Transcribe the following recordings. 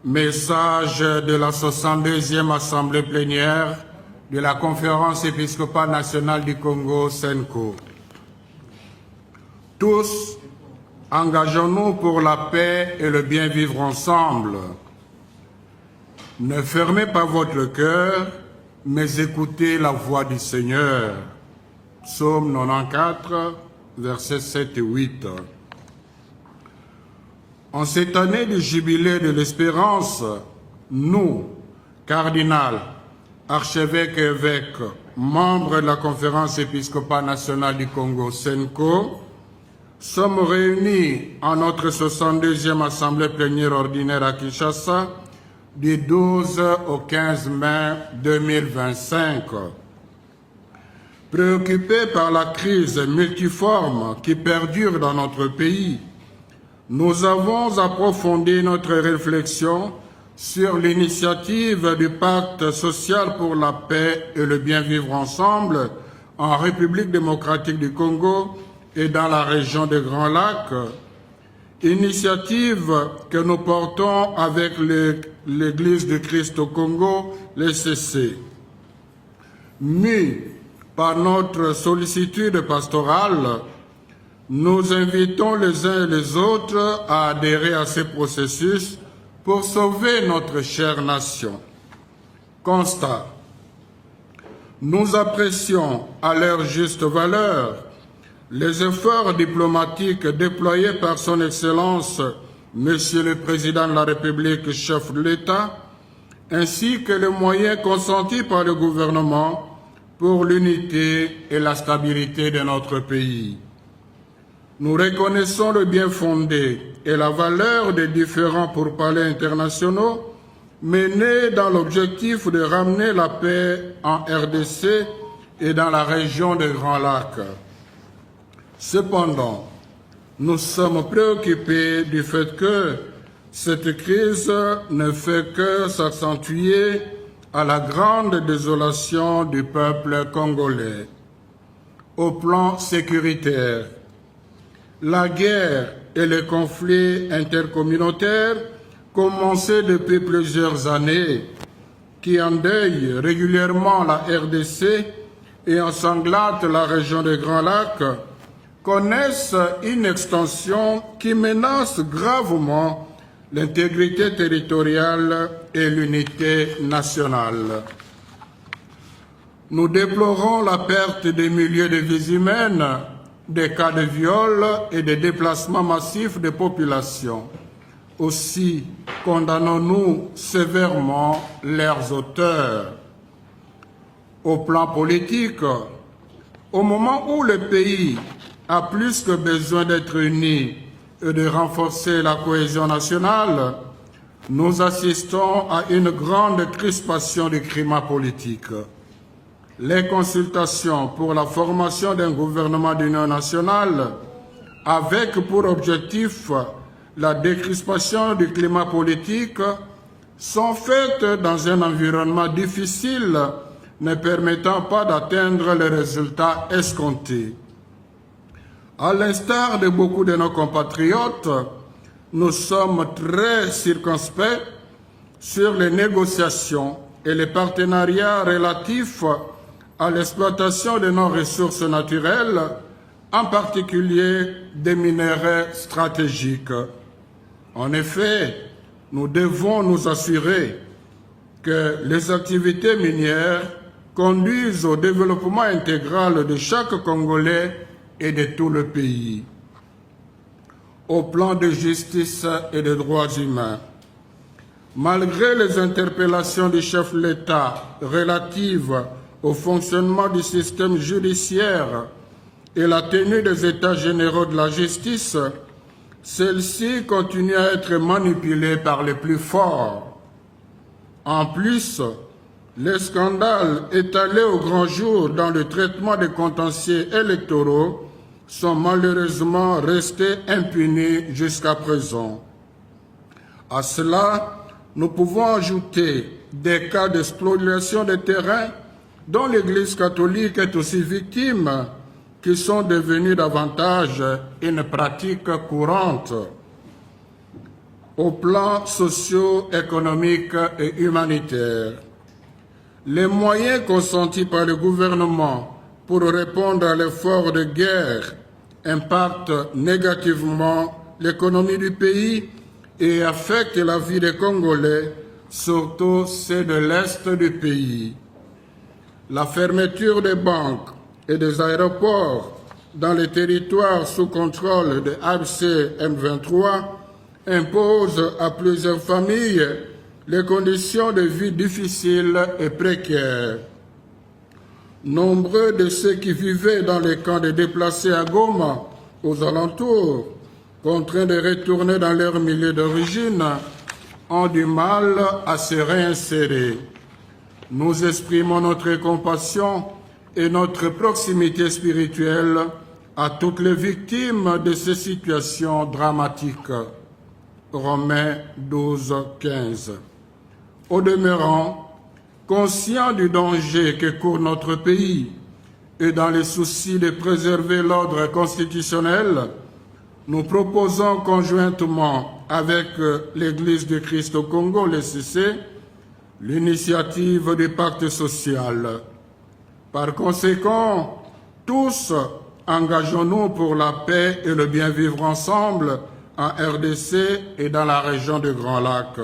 Message de la 62e Assemblée plénière de la Conférence épiscopale nationale du Congo, SENCO. Tous, engageons-nous pour la paix et le bien vivre ensemble. Ne fermez pas votre cœur, mais écoutez la voix du Seigneur. Psaume 94, versets 7 et 8. En cette année du jubilé de l'espérance, nous, cardinal, archevêques et évêques, membres de la Conférence épiscopale nationale du Congo, SENCO, sommes réunis en notre 62e Assemblée plénière ordinaire à Kinshasa du 12 au 15 mai 2025. Préoccupés par la crise multiforme qui perdure dans notre pays, nous avons approfondi notre réflexion sur l'initiative du Pacte social pour la paix et le bien vivre ensemble en République démocratique du Congo et dans la région des Grands Lacs, initiative que nous portons avec l'Église du Christ au Congo, l'ECC. Mus par notre sollicitude pastorale, nous invitons les uns et les autres à adhérer à ces processus pour sauver notre chère nation. Constat. Nous apprécions à leur juste valeur les efforts diplomatiques déployés par son Excellence, Monsieur le Président de la République, chef de l'État, ainsi que les moyens consentis par le gouvernement pour l'unité et la stabilité de notre pays. Nous reconnaissons le bien fondé et la valeur des différents pourparlers internationaux menés dans l'objectif de ramener la paix en RDC et dans la région des Grands Lacs. Cependant, nous sommes préoccupés du fait que cette crise ne fait que s'accentuer à la grande désolation du peuple congolais. Au plan sécuritaire, la guerre et les conflits intercommunautaires commencés depuis plusieurs années, qui endeuillent régulièrement la RDC et ensanglantent la région des Grands Lacs, connaissent une extension qui menace gravement l'intégrité territoriale et l'unité nationale. Nous déplorons la perte des milliers de vies humaines, des cas de viol et de déplacements massifs de populations. Aussi condamnons-nous sévèrement leurs auteurs. Au plan politique, au moment où le pays a plus que besoin d'être uni et de renforcer la cohésion nationale, nous assistons à une grande crispation du climat politique. Les consultations pour la formation d'un gouvernement d'union nationale, avec pour objectif la décrispation du climat politique, sont faites dans un environnement difficile, ne permettant pas d'atteindre les résultats escomptés. À l'instar de beaucoup de nos compatriotes, nous sommes très circonspects sur les négociations et les partenariats relatifs à l'exploitation de nos ressources naturelles, en particulier des minerais stratégiques. En effet, nous devons nous assurer que les activités minières conduisent au développement intégral de chaque Congolais et de tout le pays. Au plan de justice et de droits humains, malgré les interpellations du chef de l'État relatives au fonctionnement du système judiciaire et la tenue des États généraux de la justice, celle-ci continue à être manipulée par les plus forts. En plus, les scandales étalés au grand jour dans le traitement des contentieux électoraux sont malheureusement restés impunis jusqu'à présent. À cela, nous pouvons ajouter des cas d'exploitation des terrains dont l'Église catholique est aussi victime, qui sont devenus davantage une pratique courante. au plan socio-économique et humanitaire. Les moyens consentis par le gouvernement pour répondre à l'effort de guerre impactent négativement l'économie du pays et affectent la vie des Congolais, surtout ceux de l'Est du pays. La fermeture des banques et des aéroports dans les territoires sous contrôle de AFC M23 impose à plusieurs familles les conditions de vie difficiles et précaires. Nombreux de ceux qui vivaient dans les camps de déplacés à Goma, aux alentours, contraints de retourner dans leur milieu d'origine, ont du mal à se réinsérer. Nous exprimons notre compassion et notre proximité spirituelle à toutes les victimes de ces situations dramatiques. Romains 12, 15. Au demeurant, conscient du danger que court notre pays et dans le souci de préserver l'ordre constitutionnel, nous proposons conjointement avec l'Église du Christ au Congo, l'ECC, l'initiative du pacte social. Par conséquent, tous engageons-nous pour la paix et le bien vivre ensemble en RDC et dans la région du Grand Lac.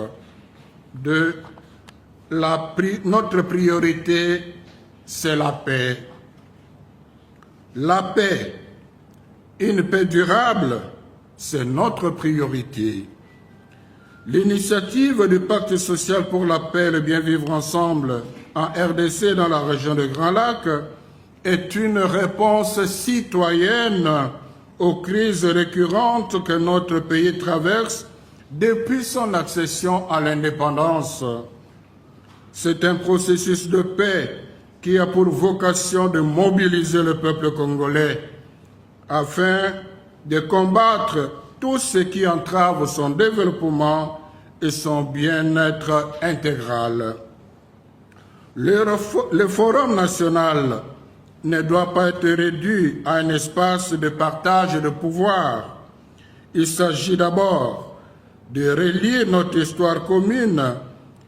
Notre priorité, c'est la paix. La paix, une paix durable, c'est notre priorité. L'initiative du pacte social pour la paix et le bien vivre ensemble en RDC dans la région de Grand Lac est une réponse citoyenne aux crises récurrentes que notre pays traverse depuis son accession à l'indépendance. C'est un processus de paix qui a pour vocation de mobiliser le peuple congolais afin de combattre tout ce qui entrave son développement et son bien-être intégral. Le Forum national ne doit pas être réduit à un espace de partage de pouvoir. Il s'agit d'abord de relier notre histoire commune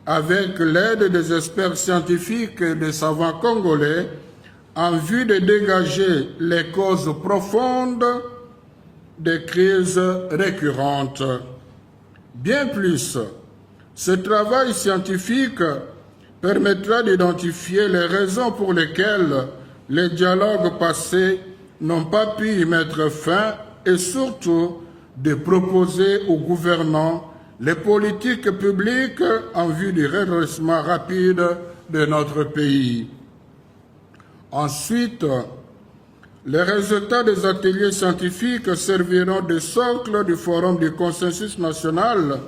avec l'aide des experts scientifiques et des savants congolais en vue de dégager les causes profondes des crises récurrentes. Bien plus, ce travail scientifique permettra d'identifier les raisons pour lesquelles les dialogues passés n'ont pas pu y mettre fin et surtout de proposer aux gouvernants les politiques publiques en vue du redressement rapide de notre pays. Ensuite, les résultats des ateliers scientifiques serviront de socle du Forum du consensus national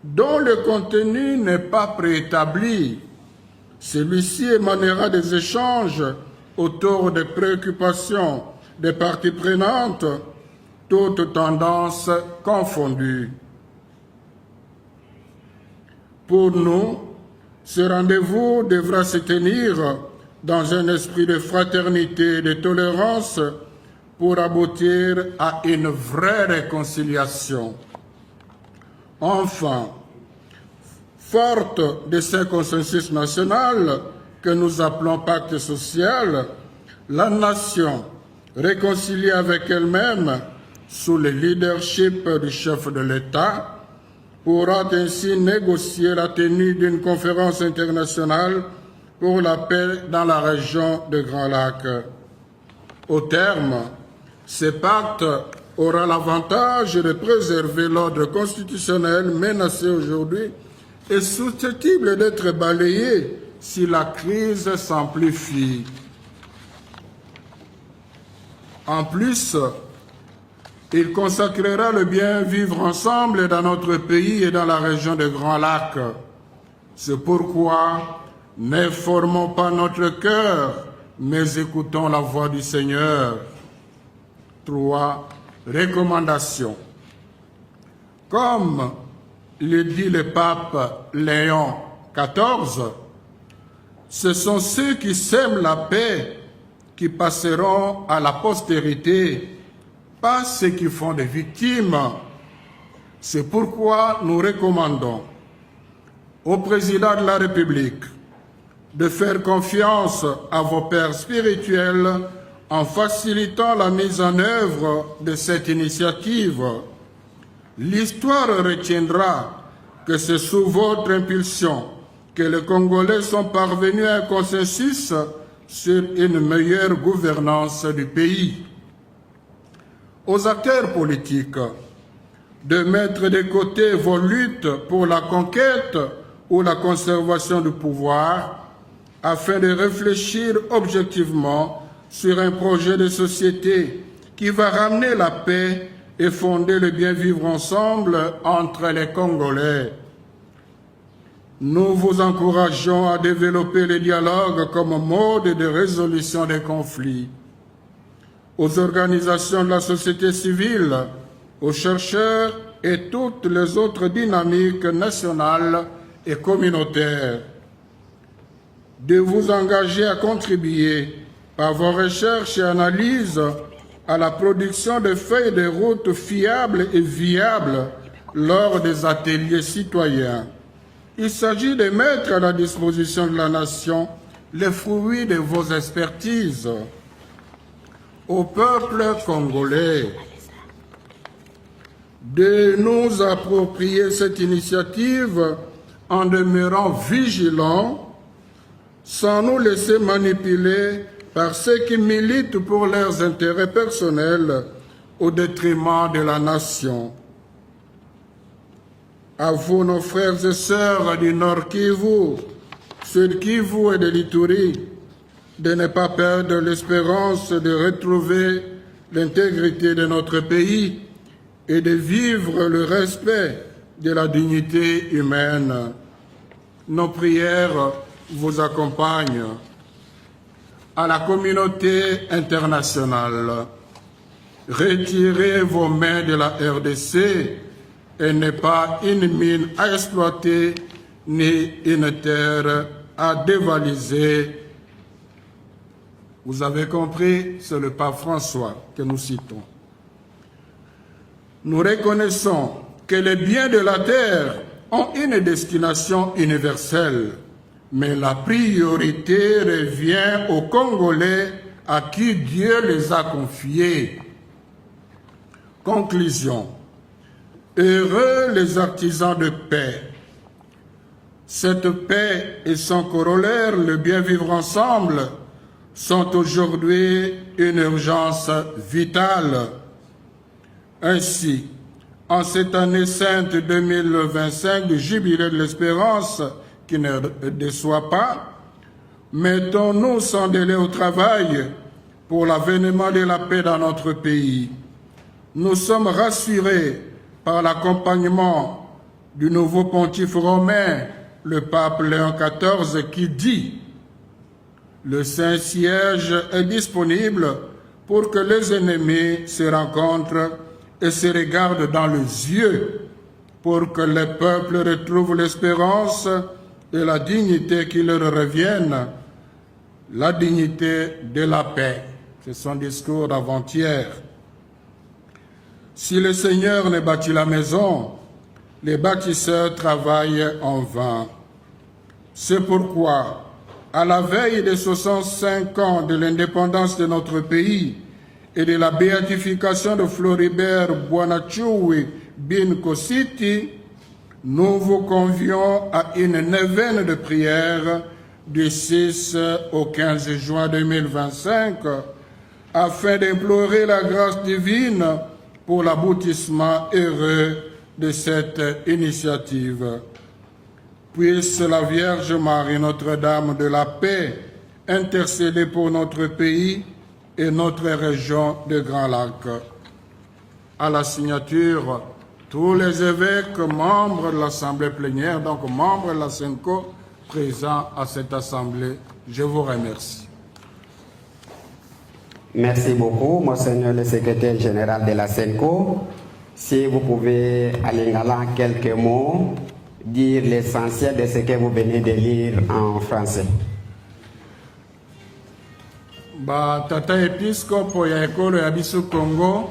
dont le contenu n'est pas préétabli. Celui-ci émanera des échanges autour des préoccupations des parties prenantes, toutes tendances confondues. Pour nous, ce rendez-vous devra se tenir dans un esprit de fraternité et de tolérance pour aboutir à une vraie réconciliation. Enfin, forte de ce consensus national que nous appelons pacte social, la nation, réconciliée avec elle-même sous le leadership du chef de l'État, pourra ainsi négocier la tenue d'une conférence internationale pour la paix dans la région de Grand Lac. Au terme, ce pacte aura l'avantage de préserver l'ordre constitutionnel menacé aujourd'hui et susceptible d'être balayé si la crise s'amplifie. En plus, il consacrera le bien vivre ensemble dans notre pays et dans la région de Grand Lac. C'est pourquoi ne formons pas notre cœur, mais écoutons la voix du Seigneur. 3. Recommandations. Comme le dit le pape Léon XIV, ce sont ceux qui sèment la paix qui passeront à la postérité, pas ceux qui font des victimes. C'est pourquoi nous recommandons au Président de la République de faire confiance à vos pères spirituels en facilitant la mise en œuvre de cette initiative. L'histoire retiendra que c'est sous votre impulsion que les Congolais sont parvenus à un consensus sur une meilleure gouvernance du pays. Aux acteurs politiques de mettre de côté vos luttes pour la conquête ou la conservation du pouvoir afin de réfléchir objectivement sur un projet de société qui va ramener la paix et fonder le bien vivre ensemble entre les Congolais. Nous vous encourageons à développer le dialogue comme mode de résolution des conflits. Aux organisations de la société civile, aux chercheurs et toutes les autres dynamiques nationales et communautaires, de vous engager à contribuer par vos recherches et analyses à la production de feuilles de route fiables et viables lors des ateliers citoyens. Il s'agit de mettre à la disposition de la nation les fruits de vos expertises. Au peuple congolais de nous approprier cette initiative en demeurant vigilants, sans nous laisser manipuler par ceux qui militent pour leurs intérêts personnels au détriment de la nation. À vous, nos frères et sœurs du Nord Kivu, Sud Kivu et de l'Ituri, de ne pas perdre l'espérance de retrouver l'intégrité de notre pays et de vivre le respect de la dignité humaine. Nos prières vous accompagnent. À la communauté internationale, retirez vos mains de la RDC et n'est pas une mine à exploiter ni une terre à dévaliser. Vous avez compris, c'est le pape François que nous citons. Nous reconnaissons que les biens de la terre ont une destination universelle, mais la priorité revient aux Congolais à qui Dieu les a confiés. Conclusion. Heureux les artisans de paix. Cette paix et son corollaire, le bien vivre ensemble, sont aujourd'hui une urgence vitale. Ainsi, en cette année sainte 2025 du jubilé de l'espérance qui ne déçoit pas, mettons-nous sans délai au travail pour l'avènement de la paix dans notre pays. Nous sommes rassurés par l'accompagnement du nouveau pontife romain, le pape Léon XIV, qui dit « Le Saint-Siège est disponible pour que les ennemis se rencontrent et se regardent dans les yeux, pour que les peuples retrouvent l'espérance et la dignité qui leur reviennent, la dignité de la paix. » C'est son discours d'avant-hier. Si le Seigneur ne bâtit la maison, les bâtisseurs travaillent en vain. C'est pourquoi, à la veille des 65 ans de l'indépendance de notre pays et de la béatification de Floribert Bouanachoui Bin Kositi, nous vous convions à une neuvaine de prière du 6 au 15 juin 2025 afin d'implorer la grâce divine pour l'aboutissement heureux de cette initiative. Puisse la Vierge Marie, Notre-Dame de la paix, intercéder pour notre pays et notre région de Grand Lac. À la signature, tous les évêques, membres de l'Assemblée plénière, donc membres de la SENCO, présents à cette Assemblée, je vous remercie. Merci beaucoup, Monseigneur le secrétaire général de la SENCO. Si vous pouvez, à l'Ingala, quelques mots, dire l'essentiel de ce que vous venez de lire en français. Tata épiscope ya ekolo ya biso Congo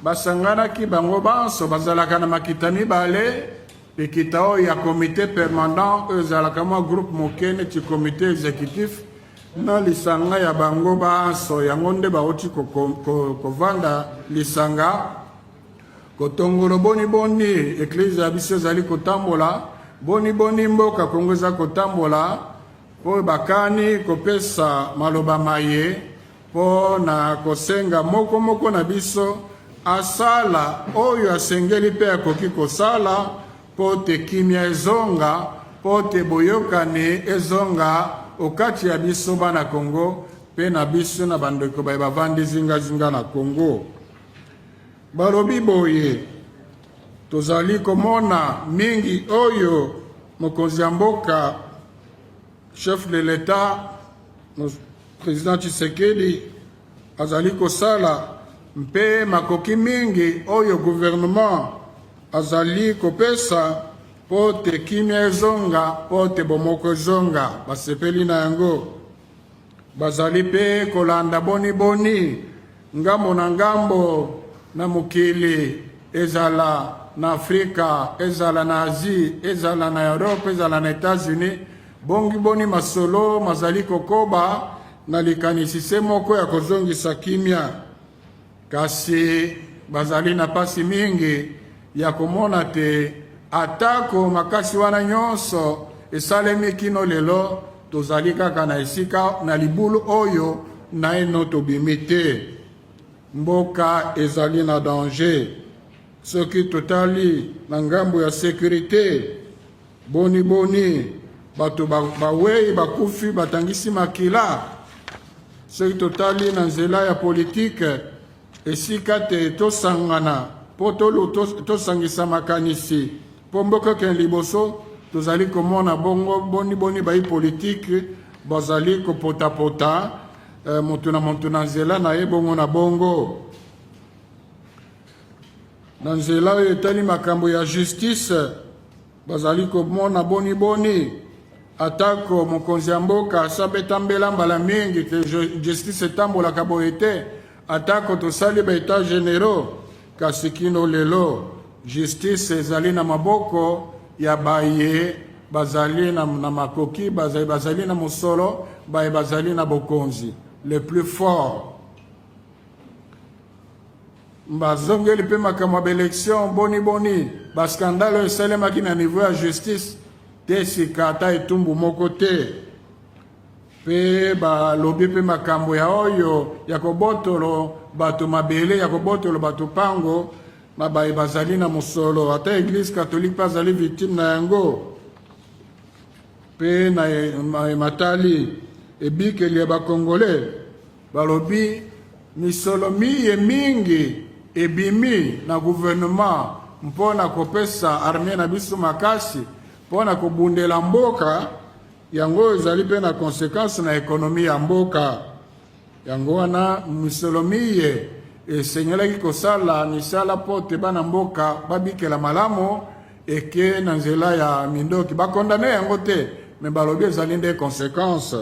basangana ki bango banso bazalaka na makita mibale ekita oyo ya comité permanent oyo ezalaka mwa groupe mokene ti comité exécutif na lisanga ya bango banso yango nde bauti kovanda lisanga kotongolo boni boni eklise ya biso ezali kotambola boni boni mboka kongo eza kotambola oyo bakani kopesa maloba maye mpo na kosenga moko moko na biso asala oyo asengeli mpe akoki kosala mpo te kimia ezonga mpo te boyokani ezonga okati ya biso bana Kongo mpe na biso na bandeko baye bavandi zingazinga na Kongo. Balobi boye tozali komona mingi oyo mokonzi ya mboka chef de l'État président Tshisekedi azali kosala mpe makoki mingi oyo gouvernement azali kopesa po te kimia ezonga po te bomoko ezonga basepeli na yango bazali pe kolanda boni boni ngambo na ngambo na mokili ezala na Afrika ezala na Asie ezala na Europe ezala na États-Unis bongi boni masolo mazali kokoba na likanisise moko ya kozongisa kimia kasi bazali na pasi mingi ya komona te atako makasi wana nyonso esalemi kino lelo tozali kaka na esika na libulu oyo na eno tobimi te mboka ezali na danger soki totali na ngambo ya sécurité boni boni bato bawei bakufi batangisi makila soki totali na nzela ya politike esika te tosangana po tosangisa makanisi po mboka ke liboso tozali komona bongo boni boni bai politike bazali kopotapota motu na nzela na ye bongo na bongo na nzela oyo etali makambo ya justice bazali komona boni boni atako mokonzi ya mboka asabeta mbela mbala mingi te justice etambolaka boye te atako tosali baétat généraux kasi kino lelo justice ezali na maboko ya baye bazali na makoki bazali na mosolo baye bazali na bokonzi le plus fort bazongeli mpe makambo ya baélection boni boni baskandale oyo esalemaki na niveau ya justice te sika ata etumbu moko te mpe balobi mpe makambo ya oyo ya kobotolo bato mabele ya kobotolo bato pango na baye bazali na mosolo ata église catholique mpe azali victime na yango mpe na matali ebikeli ya bakongole balobi misolo miye mingi ebimi na gouvernement mpona kopesa armée na biso makasi mpona kobundela mboka yango ezali mpe na conséquence na ekonomi ya mboka yango wana misolo miye esengelaki kosala misala mpo te bana mboka babikela malamu eke na nzela ya mindoki bakondane yango te me balobi ezali nde conséquence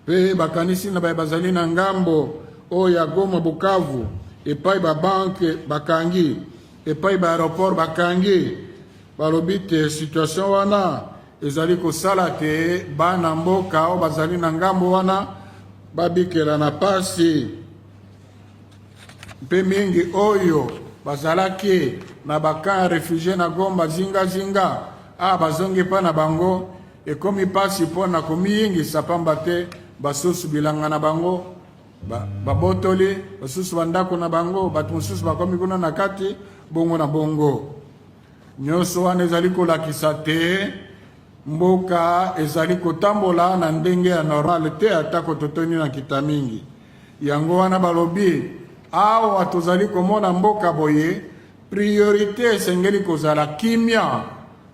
mpe bakanisi na baye bazali na ngambo oyo ya Goma Bukavu epai babanke bakangi epai baaéroport bakangi balobi te situation wana ezali kosala te bana mboka oyo bazali na ngambo wana babikela na pasi mpe mingi oyo bazalaki na baka réfugié na Goma zingazinga bazongi mpa na bango ekomi pasi mpo na komiyingisa pamba te basusu bilanga na bango babotoli basusu bandako na bango bato mosusu bakomi kuna na kati bongo na bongo nyonso wana ezali kolakisa te mboka ezali kotambola na ndenge ya normal te atako totoni na kita mingi yango wana balobi awa tozali komona mboka boye priorité esengeli kozala kimia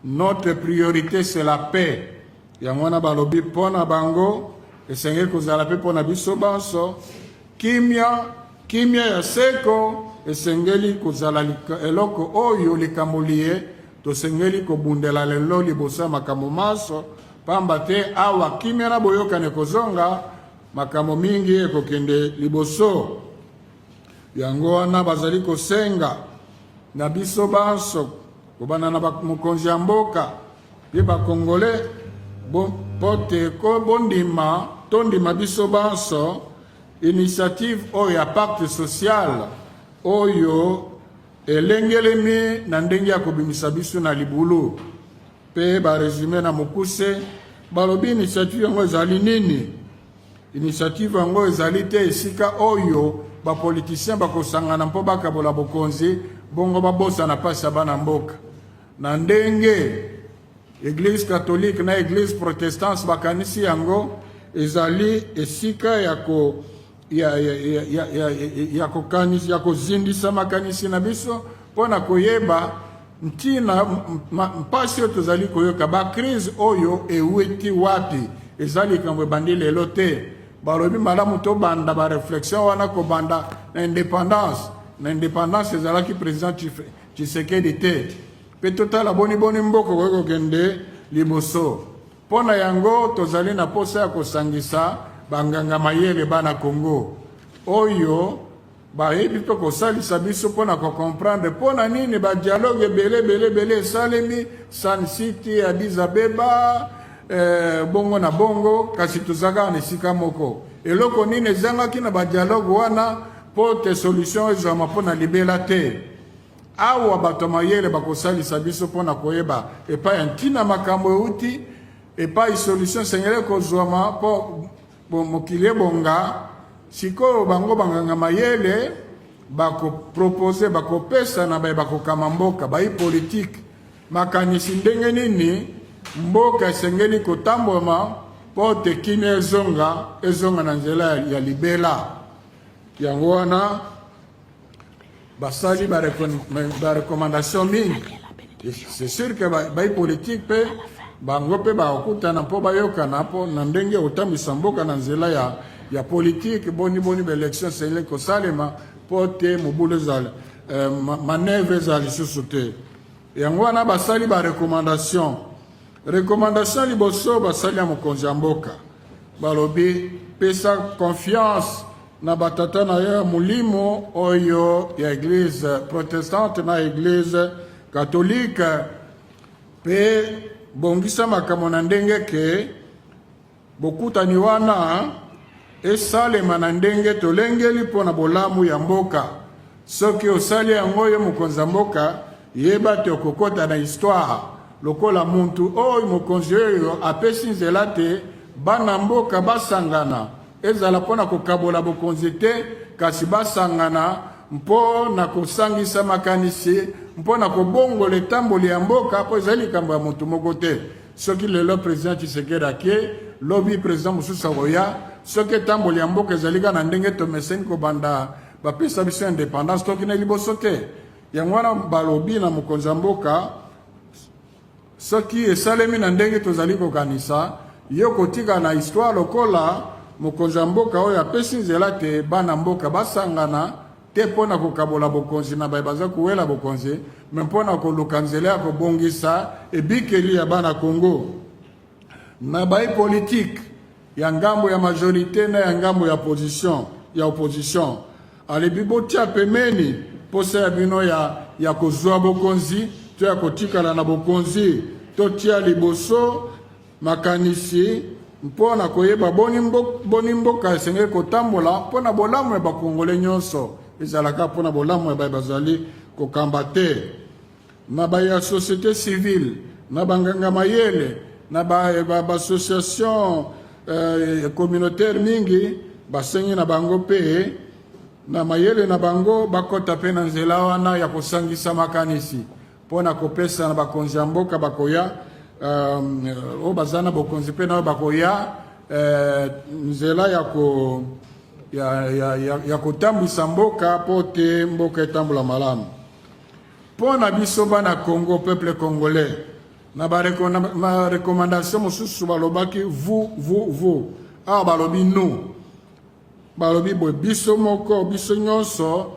notre priorité c'est la paix yango wana balobi mpona bango esengeli kozala mpe mpona biso banso kimia ya seko esengeli kozala eloko oyo likambo liye tosengeli kobundela lelo liboso ya makambo maso pamba te awa kimia na boyokani kozonga makambo mingi ekokende liboso yango wana bazali kosenga na biso banso kobana na mokonzi ya mboka pe bakongole pote ko bondima tondima biso banso initiative oyo ya pacte social oyo elengelemi na ndenge ya kobimisa biso na libulu pe baresume na mokuse balobi initiative yango ezali nini. Initiative yango ezali te esika oyo bapolitisien bakosangana mpo bakabola bokonzi bongo babosana pasi ya bana mboka na ndenge Église catholique na Église protestante bakanisi yango ezali esika ya kozindisa makanisi na biso mpona koyeba ntina mpasi oyo tozali koyoka bakrize oyo eweti wapi ezali likambo ebandi lelo te. Balobi malamu tobanda bareflexion wana kobanda na indépendance ezalaki président Tshisekedi te pe totala boni mboko kokokende liboso mpona yango tozali na posa ya kosangisa banganga mayele bana Congo oyo bayebi mpe kosalisa biso mpona kokomprendre mpona nini badialogue ebele esalemi Sun City, Addis Abeba bongo na bongo kasi tozaka na esika moko eloko nini ezangaki na badialogue wana mpo te solution ezwama mpona libela te. Awa bato mayele bakosalisa biso mpona koyeba epai ntina makambo euti epai solution sengele kozwama mpo mokili ebonga sikoyo bango banganga mayele bakopropose bakopesa na baye bakokama mboka bayi politique makanisi ndenge nini mboka esengeli kotambwama mpo te kimia ezonga na nzela ya libela yango wana basali ba recommandation mingi. C'est sûr que bayi politique pe bango pe bakutana mpo bayokana mpo na ndenge otambisa mboka na nzela ya politique boni ba élection sengeli kosalema mpo te mobulu ezali manevre ezali lisusu te yango wana basali ba recommandation liboso basali ya mokonzi ya mboka balobi pesa confiance na batata na ya mulimo oyo ya Église protestante na Église catholique pe bongisa makambo na ndenge ke bokutani wana esalema na ndenge tolengeli mpona bolamu ya mboka soki osali yango yo mokonzi ya mboka yeba te okokota na histoire lokola muntu oyo mokonzi oyo apesi nzela te bana mboka basangana ezala mpona kokabola bokonzi te kasi basangana mpona kosangisa makanisi mpona kobongola etamboli ya mboka mpo ezali likambo ya motu moko te. Soki lelo président Tshisekedi ake lobi président mosusu akoya soki etamboli ya mboka ezali kaka na ndenge tomeseni kobanda bapesa biso indépendance toki na liboso te yango wana balobi na mokonzi ya mboka soki esalemi na ndenge tozali kokanisa yo kotika na histoire lokola mokonzi ya mboka oyo apesi nzela te bana mboka basangana te mpona kokabola bokonzi na baye baza kowela bokonzi me mpona koluka nzela ya kobongisa ebikeli ya bana Congo na baye politique ya ngambo ya majorité na ya ngambo ya opposition alebi botia pemeni posa ya bino ya kozwa bokonzi to ya kotikala na bokonzi totia liboso makanisi mpona koyeba boni mboka esengeli kotambola mpona bolamu ya bakongole nyonso ezalaka mpona bolamu ya baye bazali kokamba te na baye ya société civile na banganga mayele na bassociation communautaire mingi basengi na bango pe na mayele na bango bakota pe na nzela wana ya kosangisa makanisi mpona kopesa na bakonzi ya mboka bakoya oyo baza na bokonzi mpe nayo bakoya nzela ya kotambwisa mboka mpo te mboka etambola malamu mpona biso bana Congo peuple congolais na barekomandation mosusu balobaki vous awa balobi nous balobi boye biso moko biso nyonso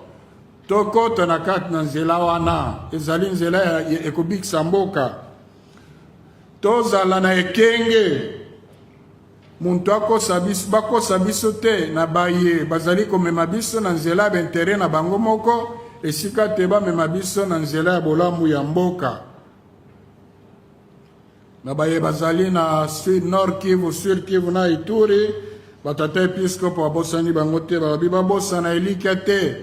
tokota na kati na nzela wana ezali nzela ekobikisa mboka tozala na ekenge muntu akosa biso bakosa biso te na baye bazali komema biso na nzela ya baintere na bango moko esika te bamema biso na nzela ya bolamu ya mboka na baye bazali na sud nord Kivu sur Kivu na Ituri batata episkopo babosani bango te babi babosana elikia te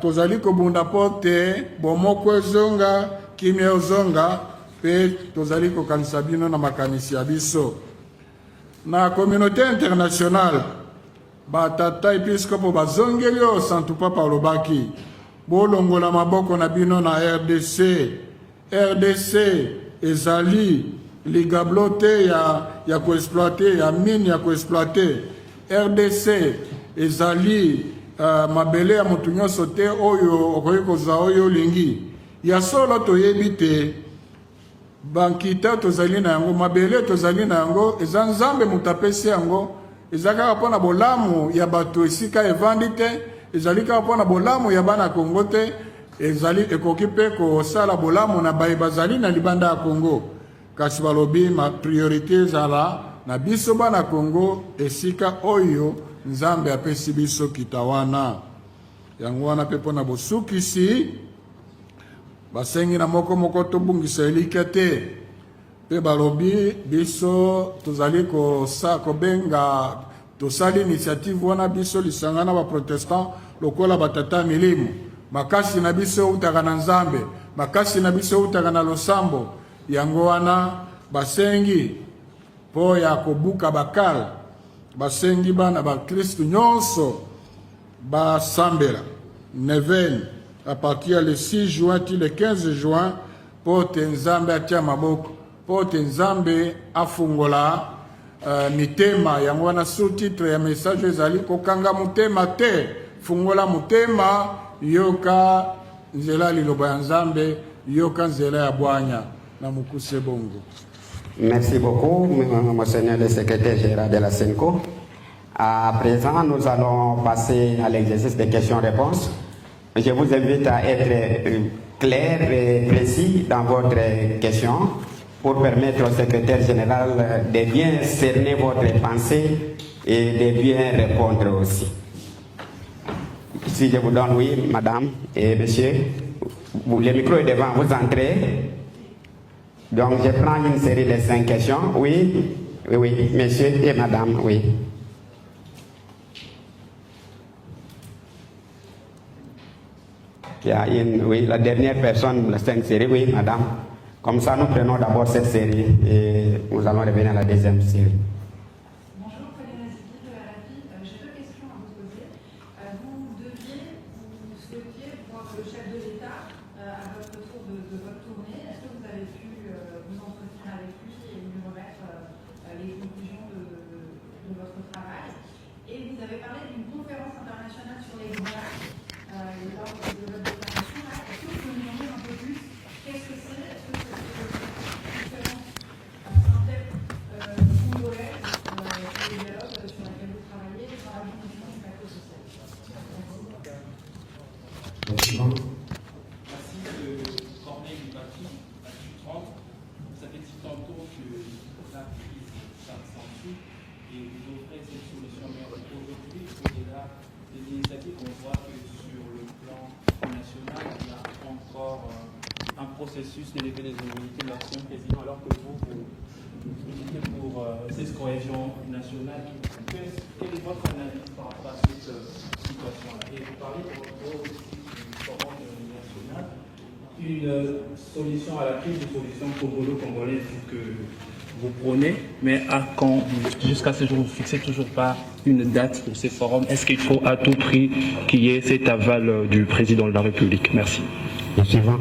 tozali kobunda po te bomoko ezonga kimia ozonga pe tozali kokanisa bino na makanisi ya biso na communauté internationale batata episkopo bazongeli oyo santu papa alobaki bolongola maboko na bino na RDC ezali ligablo te ya koexploite ya mine ya koexploite RDC ezali mabele ya motu nyonso te oyo okoki kozwa oyo olingi ya solo toyebi te bankita tozali na yango mabele tozali na yango eza nzambe moto apesi yango eza kaka mpo na bolamu ya bato esika evandi te ezali kaka mpo na bolamu ya bana Kongo te ezali ekoki mpe kosala bolamu na baye bazali na libanda ya Kongo kasi balobi ma priorité ezala na biso bana Kongo esika oyo nzambe apesi biso kita wana yango wana mpe mpo na bosukisi basengi na moko tobungisa elikia te mpe balobi biso tozali kobenga tosali initiative wana biso lisanga na baprotestant lokola batata milimo makasi na biso eutaka na nzambe makasi na biso eutaka na losambo yango wana basengi mpo ya kobuka bakala basengi bana bakristu nyonso basambela nevene à partir le 6 juin ti le 15 juin po te nzambe atia maboko po te nzambe afungola mitema yango wana sous-titre ya message ezali kokanga motema te fungola motema yoka nzela liloba ya nzambe yoka nzela ya bwanya na mukuse bongo. Merci beaucoup, Monseigneur le secrétaire général de la SENCO. À présent, nous allons passer à l'exercice des questions-réponses. Je vous invite à être clair et précis dans votre question pour permettre au secrétaire général de bien cerner votre pensée et de bien répondre aussi. Si je vous donne, oui, madame et monsieur, le micro est devant, vous entrez. Donc, je prends une série de 5 questions. Oui, monsieur et madame, oui. Il y a oui, la dernière personne, la 5 série, oui, madame. Comme ça, nous prenons d'abord cette série et nous allons revenir à la deuxième série. Bonjour, Pauline Azidi de RFI. J'ai 2 questions à vous poser. Vous souhaitiez voir le chef de l'État à votre tour de votre tournée. Est-ce que vous avez pu vous entretenir avec lui et lui remettre les conclusions de votre travail? Et vous avez parlé d'une conférence internationale sur les droits lors de votre déclaration. Est-ce que vous pouvez nous en dire un peu plus? Qu'est-ce que c'est? Est-ce que c'est une conférence congolaise sur les dialogues sur laquelle vous travaillez dans la dimension du plateau social? Merci de Corneille du Bâti à Sud-30. Ça fait si tantôt que la crise s'accentue et vous offrez cette solution. Mais aujourd'hui, au-delà des initiatives, on voit que sur le plan national, il y a encore un processus d'élever les immunités de l'ancien président, alors que vous militez pour cette cohésion nationale. Quelle est votre analyse par rapport à cette situation-là? Et vous parlez de votre forum national, une solution à la crise, une solution congolo-congolaise que vous prônez, mais à quand, jusqu'à ce jour, vous ne fixez toujours pas une date pour ces forums? Est-ce qu'il faut à tout prix qu'il y ait cet aval du président de la République? Merci. Le suivant.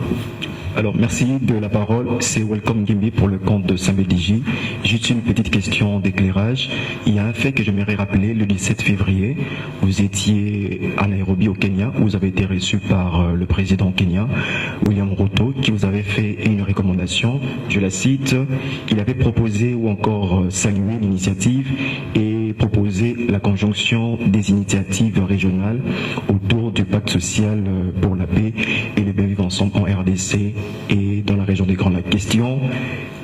Alors, merci de la parole. C'est Welcome Gimbi pour le compte de Saint-Bédigi. Juste une petite question d'éclairage. Il y a un fait que j'aimerais rappeler. Le 17 février, vous étiez à Nairobi au Kenya. Vous avez été reçu par le président kenyan, William Ruto, qui vous avait fait une recommandation. Je la cite. Il avait proposé ou encore salué l'initiative et proposé la conjonction des initiatives régionales autour du pacte social pour la paix et le bien vivre ensemble en RDC et dans la région des Grands Lacs. Question,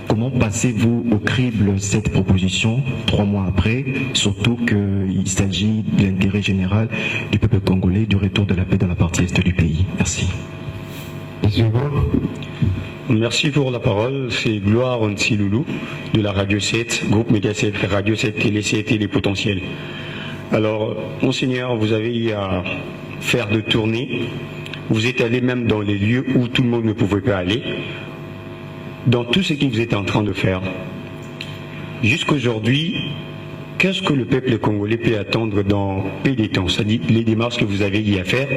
Comment passez-vous au crible cette proposition 3 mois après, surtout qu'il s'agit de l'intérêt général du peuple congolais, du retour de la paix dans la partie est du pays? Merci. Merci pour la parole. C'est Gloire Onsiloulou de la Radio 7, groupe Média 7, Radio 7, Télé 7, Télé Potentiel. Alors, Monseigneur, vous avez eu à faire de tournées. Vous êtes allé même dans les lieux où tout le monde ne pouvait pas aller. Dans tout ce que vous êtes en train de faire. Jusqu'aujourd'hui, qu'est-ce que le peuple congolais peut attendre dans peu de temps? C'est-à-dire, les démarches que vous avez eu à faire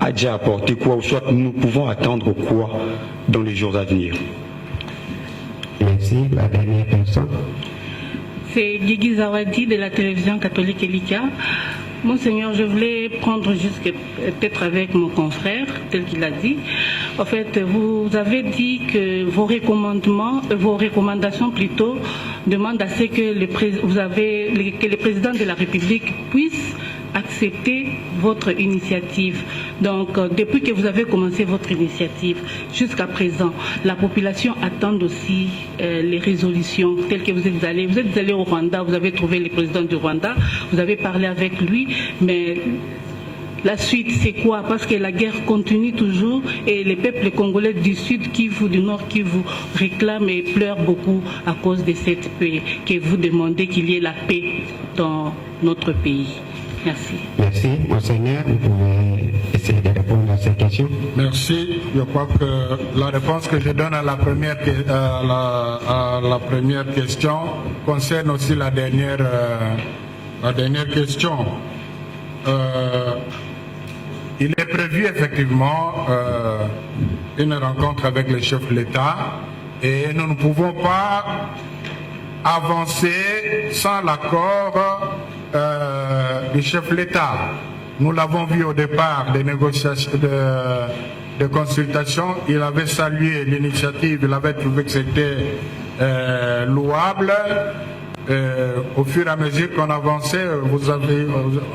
a déjà apporté quoi, ou soit nous pouvons attendre quoi dans les jours à venir? Merci. La dernière personne. C'est Guigui Zawadi de la télévision catholique Elika. Monseigneur, je voulais prendre juste peut-être avec mon confrère, tel qu'il a dit. En fait, vous avez dit que vos recommandations plutôt demandent à ce que le président de la République puisse accepter votre initiative. Donc, depuis que vous avez commencé votre initiative jusqu'à présent, la population attend aussi les résolutions telles que vous êtes allé au Rwanda, vous avez trouvé le président du Rwanda, vous avez parlé avec lui, mais la suite, c'est quoi? Parce que la guerre continue toujours et les peuples congolais du Sud Kivu, du Nord Kivu réclament et pleurent beaucoup à cause de cette paix, que vous demandez qu'il y ait la paix dans notre pays. Merci. Merci. Monseigneur, vous pouvez essayer de répondre à ces questions. Merci. Je crois que la réponse que je donne à la première question concerne aussi la dernière question. Il est prévu effectivement une rencontre avec le chef de l'État et nous ne pouvons pas avancer sans l'accord du chef de l'État. Nous l'avons vu au départ des négociations, de consultation. Il avait salué l'initiative, il avait trouvé que c'était louable. Au fur et à mesure qu'on avançait,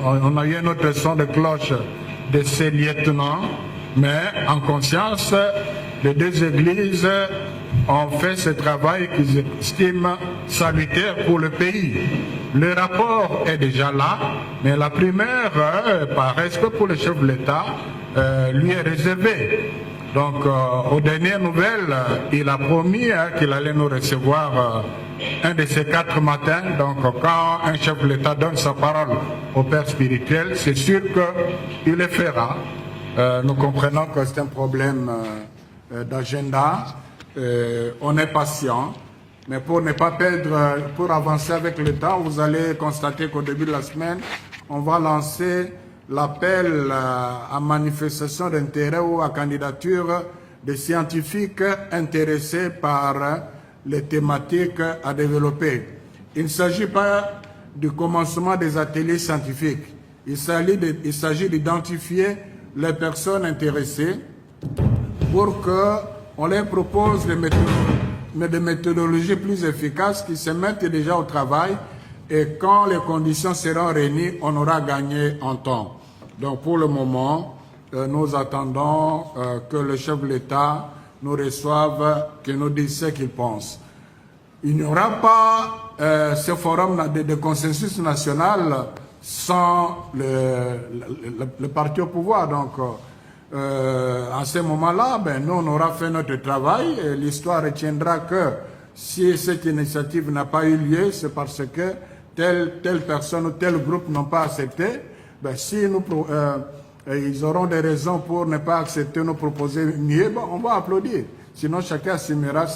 on a eu un autre son de cloche de ces lieutenants, mais en conscience, les deux églises ont fait ce travail qu'ils estiment salutaire pour le pays. Le rapport est déjà là, mais la primaire, paraît que pour le chef de l'État, lui est réservée. Donc, aux dernières nouvelles, il a promis qu'il allait nous recevoir un de ces 4 matins. Donc, quand un chef de l'État donne sa parole au père spirituel, c'est sûr qu'il le fera. Nous comprenons que c'est un problème d'agenda. On est patient. Mais pour ne pas perdre, pour avancer avec le temps, vous allez constater qu'au début de la semaine, on va lancer l'appel à manifestation d'intérêt ou à candidature des scientifiques intéressés par les thématiques à développer. Il ne s'agit pas du commencement des ateliers scientifiques. Il s'agit d'identifier les personnes intéressées pour qu'on leur propose des méthodologies plus efficaces qui se mettent déjà au travail, et quand les conditions seront réunies, on aura gagné en temps. Donc pour le moment, nous attendons que le chef de l'État nous reçoive, qu'il nous dise ce qu'il pense. Il n'y aura pas ce forum de consensus national sans le parti au pouvoir. Donc à ce moment-là, nous on aura fait notre travail et l'histoire retiendra que si cette initiative n'a pas eu lieu, c'est parce que telle personne ou tel groupe n'ont pas accepté. Si ils auront des raisons pour ne pas accepter, nous proposer mieux, on va applaudir. Sinon, chacun assumera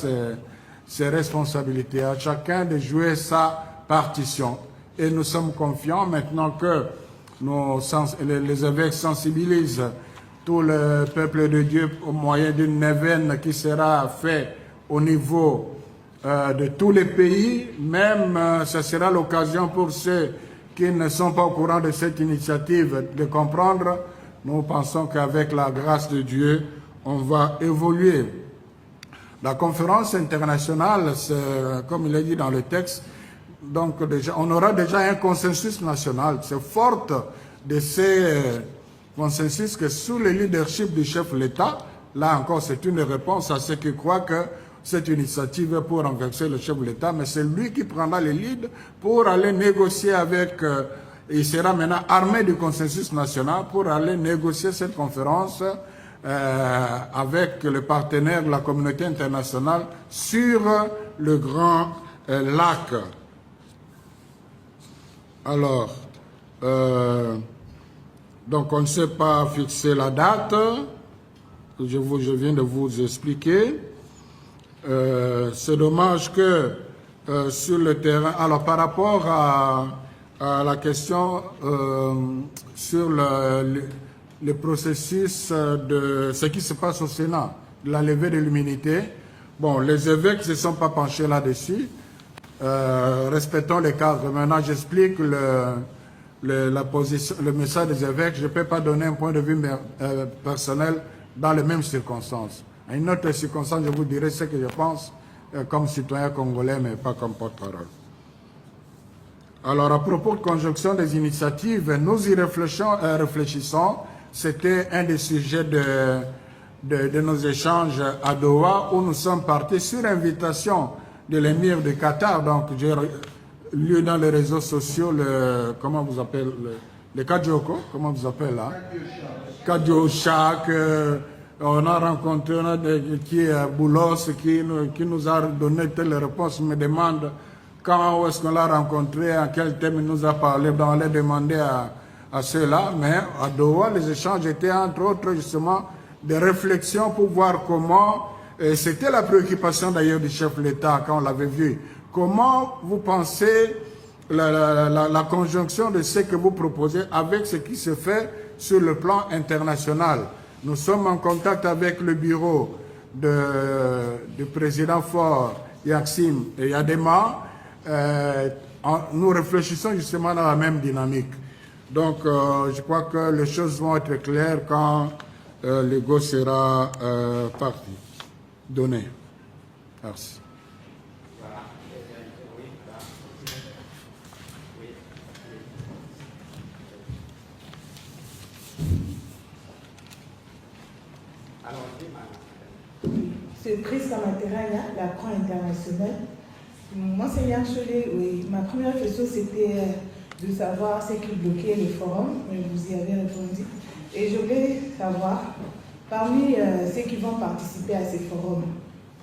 ses responsabilités, à chacun de jouer sa partition. Et nous sommes confiants maintenant que les évêques sensibilisent tout le peuple de Dieu au moyen d'une neuvaine qui sera faite au niveau de tous les pays. Même ce sera l'occasion pour ceux qui ne sont pas au courant de cette initiative de comprendre. Nous pensons qu'avec la grâce de Dieu, on va évoluer. La conférence internationale, comme il est dit dans le texte, donc déjà, on aura déjà un consensus national. C'est fort de ces consensus que sous le leadership du chef de l'État, là encore c'est une réponse à ceux qui croient que cette initiative pour renverser le chef de l'État, mais c'est lui qui prendra le lead pour aller négocier avec, il sera maintenant armé du consensus national pour aller négocier cette conférence avec le partenaire de la communauté internationale sur le Grand Lac. Alors, donc on ne sait pas fixer la date, je viens de vous expliquer. C'est dommage que sur le terrain, alors par rapport à la question sur le processus de ce qui se passe au Sénat, de la levée de l'immunité, bon, les évêques ne se sont pas penchés là-dessus, respectons les cadres. Maintenant, j'explique la position, le message des évêques. Je ne peux pas donner un point de vue personnel dans les mêmes circonstances. À une autre circonstance, je vous dirai ce que je pense comme citoyen congolais, mais pas comme porte-parole. Alors, à propos de conjonction des initiatives, nous y réfléchissons. C'était un des sujets de nos échanges à Doha, où nous sommes partis sur invitation de l'émir du Qatar. Donc, j'ai lu dans les réseaux sociaux comment vous appelez, le Kadjoko, comment vous appelez là? Kadjochak. On a rencontré qui est Boulos, qui nous a donné telle réponse, me demande quand est-ce qu'on l'a rencontré, à quel thème il nous a parlé. Donc on l'a demandé à ceux-là, mais à Doha, les échanges étaient entre autres justement des réflexions pour voir comment, et c'était la préoccupation d'ailleurs du chef de l'État quand on l'avait vu, comment vous pensez la conjonction de ce que vous proposez avec ce qui se fait sur le plan international. Nous sommes en contact avec le bureau du président Faure, Yaxim et Yadema. Nous réfléchissons justement dans la même dynamique. Donc, je crois que les choses vont être claires quand le go sera parti, donné. Merci. C'est Chris Kamateraya, la Croix internationale. Monseigneur Cholet, oui, ma première question c'était de savoir ce qui bloquait le forum, mais vous y avez répondu. Et je voulais savoir, parmi ceux qui vont participer à ces forums,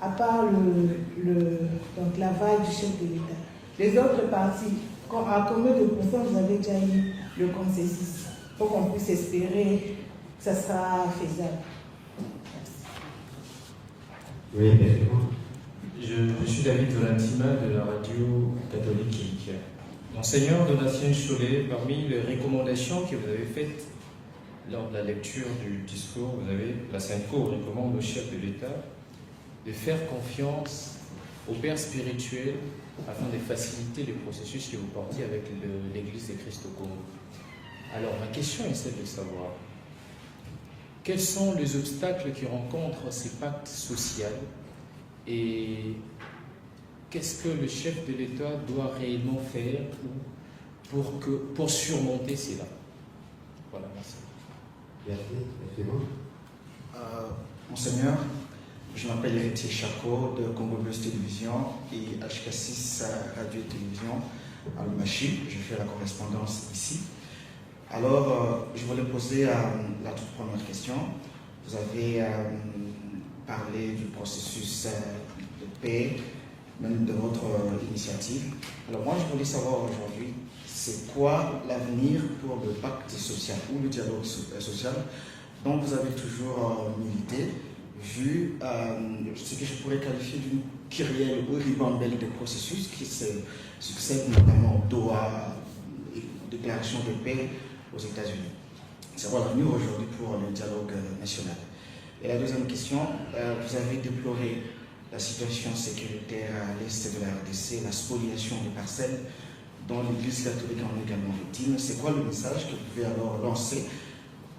à part donc l'aval du chef de l'État, les autres partis, à combien de pourcents vous avez déjà eu le consensus pour qu'on puisse espérer que ça sera faisable? Oui, je suis David Valentina de la radio catholique Kilikia. Monseigneur Donatien Cholet, parmi les recommandations que vous avez faites lors de la lecture du discours, la SENCO recommande au chef de l'État de faire confiance aux pères spirituels afin de faciliter le processus que vous portez avec l'Église de Christ au Congo. Alors, ma question est celle de savoir quels sont les obstacles qui rencontrent ces pactes sociaux et qu'est-ce que le chef de l'État doit réellement faire pour surmonter cela? Voilà, merci. Monseigneur, je m'appelle Héritier Chaco de Congo Plus Télévision et HK6 Radio et Télévision à Lumachi. Je fais la correspondance ici. Alors, je voulais poser la toute première question. Vous avez parlé du processus de paix, même de votre initiative. Alors moi, je voulais savoir aujourd'hui, c'est quoi l'avenir pour le pacte social ou le dialogue social dont vous avez toujours milité, vu ce que je pourrais qualifier d'une kyrielle ou ribambelle de processus qui se succèdent notamment Doha, déclaration de paix aux États-Unis. C'est quoi l'avenir aujourd'hui pour le dialogue national? Et la deuxième question, vous avez déploré la situation sécuritaire à l'est de la RDC, la spoliation des parcelles dont l'Église catholique en est également victime. C'est quoi le message que vous pouvez alors lancer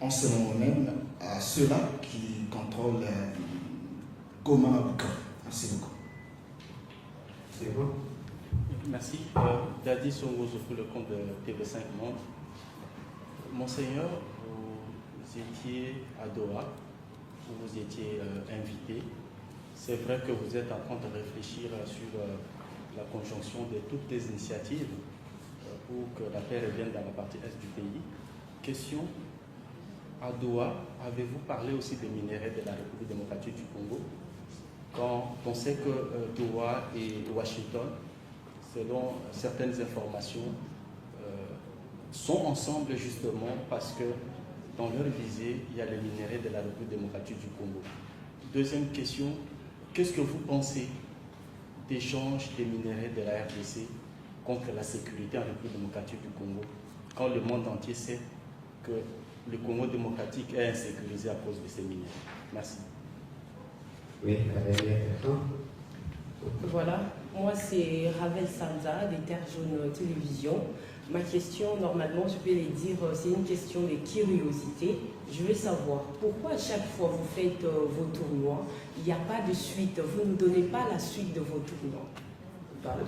en ce moment même à ceux-là qui contrôlent Goma à Buka? Merci beaucoup. C'est bon. Merci. Dadi Songozo pour le compte de TV5 Monde. Monseigneur, vous étiez à Doha, où vous étiez invité. c'est vrai que vous êtes en train de réfléchir sur la conjonction de toutes les initiatives pour que la paix revienne dans la partie est du pays. Question, à Doha, avez-vous parlé aussi des minéraux de la République démocratique du Congo? Quand on sait que Doha et Washington, selon certaines informations, sont ensemble justement parce que dans leur visée, il y a les minéraux de la République démocratique du Congo. Deuxième question, qu'est-ce que vous pensez d'échange des minéraux de la RDC contre la sécurité en République démocratique du Congo, quand le monde entier sait que le Congo démocratique est insécurisé à cause de ces minéraux? Merci. Oui, la dernière question. Voilà, moi c'est Ravel Sanza des Terres Jaunes Télévision. Ma question, normalement, je vais les dire, c'est une question de curiosité. Je veux savoir pourquoi à chaque fois vous faites vos tournois, il n'y a pas de suite, vous ne donnez pas la suite de vos tournois. Voilà.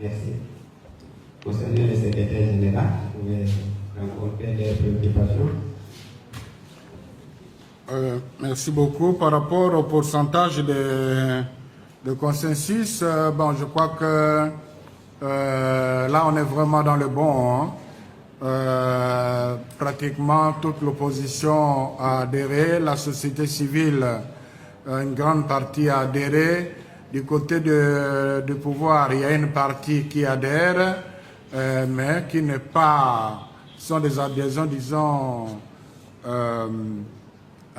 Merci. Concernant le secrétaire général, vous pouvez rencontrer des préoccupations. Merci beaucoup. Par rapport au pourcentage de consensus, bon, je crois que là, on est vraiment dans le bon. Pratiquement toute l'opposition a adhéré, la société civile, une grande partie a adhéré. Du côté du pouvoir, il y a une partie qui adhère, mais qui n'est pas, sont des adhésions, disons, à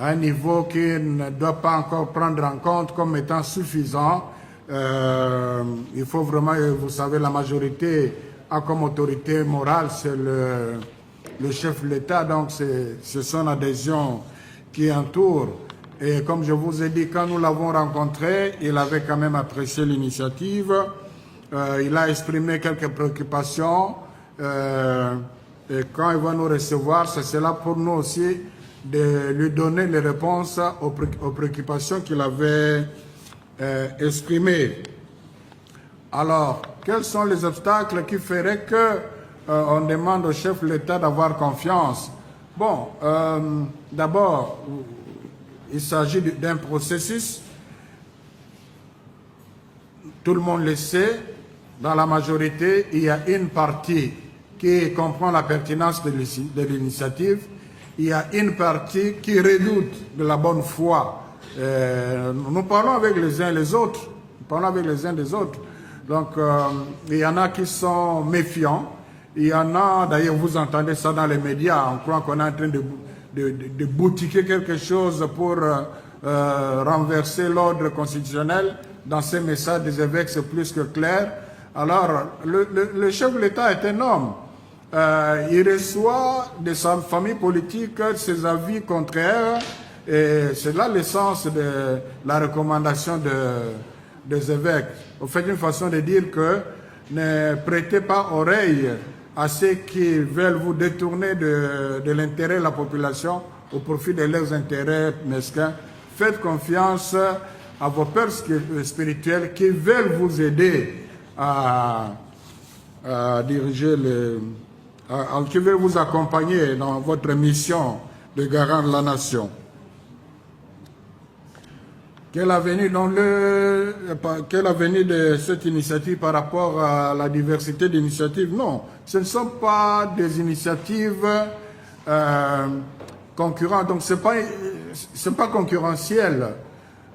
un niveau qui ne doit pas encore prendre en compte comme étant suffisant. Il faut vraiment, vous savez, la majorité a comme autorité morale, c'est le chef de l'État, donc c'est son adhésion qui entoure. Et comme je vous ai dit, quand nous l'avons rencontré, il avait quand même apprécié l'initiative. Il a exprimé quelques préoccupations. Et quand il va nous recevoir, c'est là pour nous aussi de lui donner les réponses aux préoccupations qu'il avait exprimées. Alors, quels sont les obstacles qui feraient que on demande au chef de l'État d'avoir confiance? Bon, d'abord, il s'agit d'un processus. Tout le monde le sait. Dans la majorité, il y a une partie qui comprend la pertinence de l'initiative. Il y a une partie qui redoute de la bonne foi. Nous parlons avec les uns et les autres. Nous parlons avec les uns des autres. Donc, il y en a qui sont méfiants. Il y en a, d'ailleurs, vous entendez ça dans les médias. On croit qu'on est en train de boutiquer quelque chose pour renverser l'ordre constitutionnel. Dans ces messages des évêques, c'est plus que clair. Alors, le chef de l'État est un homme. Il reçoit de sa famille politique ses avis contraires. Et c'est là l'essence de la recommandation des évêques. Au fait, une façon de dire que ne prêtez pas oreille à ceux qui veulent vous détourner de l'intérêt de la population au profit de leurs intérêts mesquins. Faites confiance à vos pères spirituels qui veulent vous aider à diriger qui veulent vous accompagner dans votre mission de garant de la nation. Quel avenir de cette initiative par rapport à la diversité d'initiatives? Non, ce ne sont pas des initiatives concurrentes, donc c'est pas concurrentiel.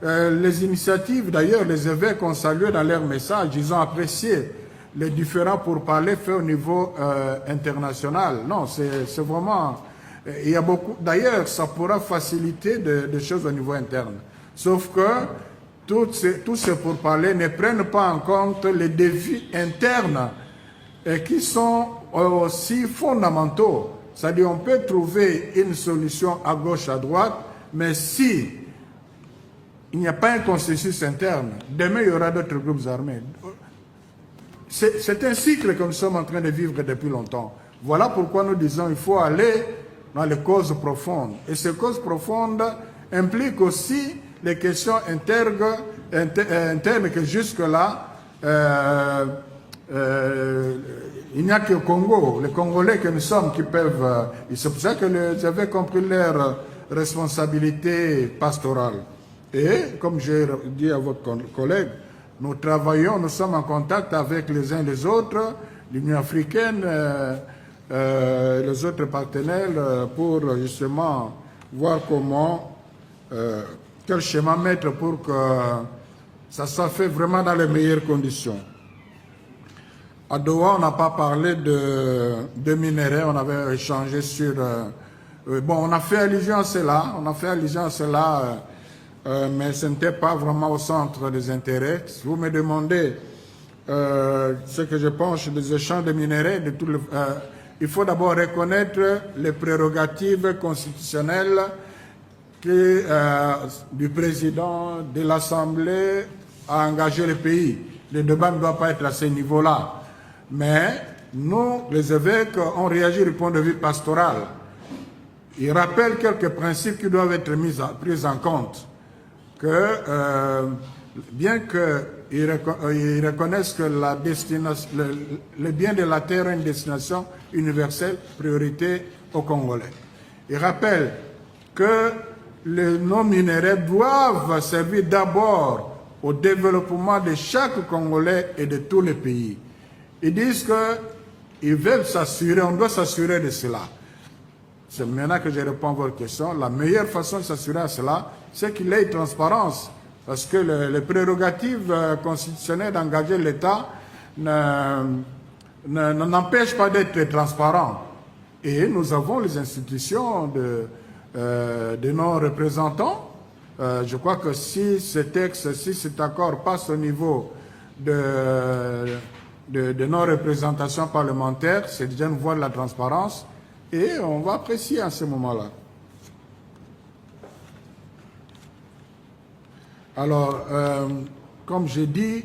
Les initiatives, d'ailleurs, les évêques ont salué dans leur message, ils ont apprécié les différents pourparlers faits au niveau international. Non, c'est vraiment... Il y a beaucoup... D'ailleurs, ça pourra faciliter des choses au niveau interne. Sauf que tous ces pourparlers ne prennent pas en compte les défis internes qui sont aussi fondamentaux. C'est-à-dire on peut trouver une solution à gauche, à droite, mais si il n'y a pas un consensus interne, demain il y aura d'autres groupes armés. C'est un cycle que nous sommes en train de vivre depuis longtemps. Voilà pourquoi nous disons qu'il faut aller dans les causes profondes. Et ces causes profondes impliquent aussi les questions internes que jusque-là, il n'y a que le Congo, les Congolais que nous sommes qui peuvent... c'est pour ça que les évêques ont pris leur responsabilité pastorale. Et comme j'ai dit à votre collègue, nous travaillons, nous sommes en contact avec les uns les autres, l'Union africaine, les autres partenaires, pour justement voir comment, quel schéma mettre pour que ça soit fait vraiment dans les meilleures conditions. À Doha, on n'a pas parlé de minerais, on avait échangé sur... bon, on a fait allusion à cela, mais ce n'était pas vraiment au centre des intérêts. Si vous me demandez ce que je pense des échanges de minerais, il faut d'abord reconnaître les prérogatives constitutionnelles du président de l'Assemblée a engagé le pays. Le débat ne doit pas être à ce niveau-là. Mais nous, les évêques, on réagit du point de vue pastoral. Ils rappellent quelques principes qui doivent être pris en compte. Bien qu'ils reconnaissent que le bien de la terre est une destination universelle, priorité aux Congolais. Ils rappellent que nos minerais doivent servir d'abord au développement de chaque Congolais et de tous les pays. Ils disent qu'ils veulent s'assurer, on doit s'assurer de cela. C'est maintenant que je réponds à votre question. La meilleure façon de s'assurer à cela, c'est qu'il y ait transparence. Parce que les prérogatives constitutionnelles d'engager l'État n'empêchent pas d'être transparent. Et nous avons les institutions de nos représentants. Je crois que si ce texte, si cet accord passe au niveau de nos représentations parlementaires, c'est déjà une voie de la transparence. Et on va apprécier à ce moment-là. Alors, comme j'ai dit,